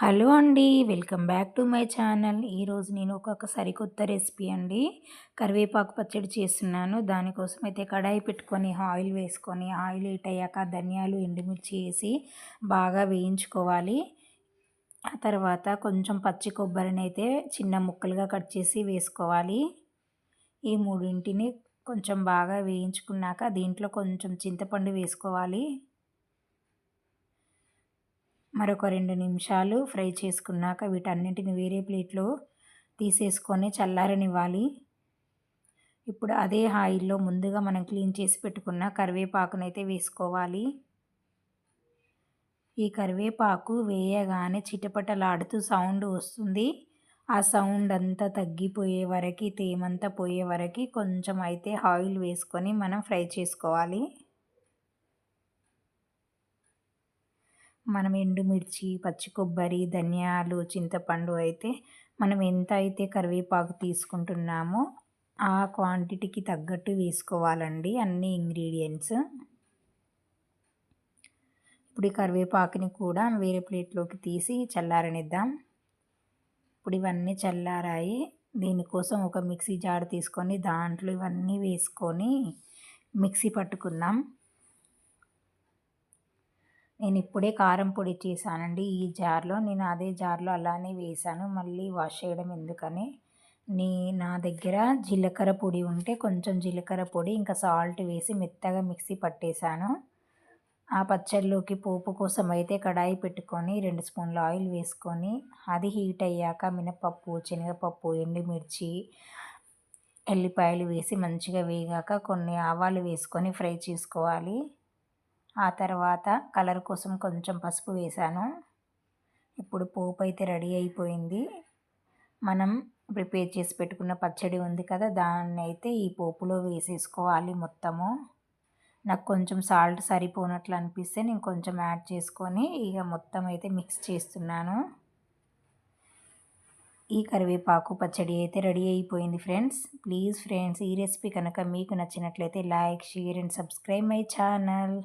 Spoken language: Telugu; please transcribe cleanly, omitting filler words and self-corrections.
హలో అండి. Welcome back to my channel. ఈరోజు నేను ఒక సరికొత్త రెసిపీ అండి. కరివేపాకు పచ్చడి చేస్తున్నాను. దానికోసం అయితే కడాయి పెట్టుకొని ఆయిల్ వేసుకొని ఆయిల్ హీట్ అయ్యాక ధనియాలు, ఎండుమిర్చి వేసి బాగా వేయించుకోవాలి. ఆ తర్వాత కొంచెం పచ్చి కొబ్బరినైతే చిన్న ముక్కలుగా కట్ చేసి వేసుకోవాలి. ఈ మూడింటిని కొంచెం బాగా వేయించుకున్నాక దీంట్లో కొంచెం చింతపండు వేసుకోవాలి. మరొక 2 నిమిషాలు ఫ్రై చేసుకున్నాక వీటన్నిటిని వేరే ప్లేట్‌లో తీసేసుకొని చల్లారనివ్వాలి. ఇప్పుడు అదే ఆయిల్‌లో ముందుగా మనం క్లీన్ చేసి పెట్టుకున్న కరివేపాకునైతే వేసుకోవాలి. ఈ కరివేపాకు వేయగానే చిటపటలాడుతూ సౌండ్ వస్తుంది. ఆ సౌండ్ అంతా తగ్గిపోయే వరకి, తేమంతా పోయే వరకి కొంచెం అయితే ఆయిల్ వేసుకొని మనం ఫ్రై చేసుకోవాలి. మనం ఎండుమిర్చి, పచ్చి కొబ్బరి, ధనియాలు, చింతపండు అయితే మనం ఎంత అయితే కరివేపాకు తీసుకుంటున్నామో ఆ క్వాంటిటీకి తగ్గట్టు వేసుకోవాలండి అన్ని ఇంగ్రీడియెంట్స్. ఇప్పుడు ఈ కరివేపాకుని కూడా వేరే ప్లేట్లోకి తీసి చల్లారనిద్దాం. ఇప్పుడు ఇవన్నీ చల్లారాయి. దీనికోసం ఒక మిక్సీ జార్ తీసుకొని దాంట్లో ఇవన్నీ వేసుకొని మిక్సీ పట్టుకుందాం. నేను ఇప్పుడే కారం పొడి చేశానండి ఈ జార్‌లో. నేను అదే జార్‌లో అలానే వేశాను. మళ్ళీ వాష్ చేయడం ఎందుకని. నా దగ్గర జీలకర్ర పొడి ఉంటే కొంచెం జీలకర్ర పొడి, ఇంకా సాల్ట్ వేసి మెత్తగా మిక్సీ పట్టేశాను. ఆ పచ్చడిలోకి పోపు కోసం అయితే కడాయి పెట్టుకొని 2 స్పూన్ల ఆయిల్ వేసుకొని అది హీట్ అయ్యాక మినపప్పు, శనగపప్పు, ఎండుమిర్చి, ఎల్లిపాయలు వేసి మంచిగా వేగాక కొన్ని ఆవాలు వేసుకొని ఫ్రై చేసుకోవాలి. ఆ తర్వాత కలర్ కోసం కొంచెం పసుపు వేశాను. ఇప్పుడు పోపు అయితే రెడీ అయిపోయింది. మనం ప్రిపేర్ చేసి పెట్టుకున్న పచ్చడి ఉంది కదా, దాన్నైతే ఈ పోపులో వేసేసుకోవాలి మొత్తము. నాకు కొంచెం సాల్ట్ సరిపోనట్లు అనిపిస్తే నేను కొంచెం యాడ్ చేసుకొని ఇక మొత్తం అయితే మిక్స్ చేస్తున్నాను. ఈ కరివేపాకు పచ్చడి అయితే రెడీ అయిపోయింది ఫ్రెండ్స్. ప్లీజ్ ఫ్రెండ్స్, ఈ రెసిపీ కనుక మీకు నచ్చినట్లయితే like, share and subscribe my channel.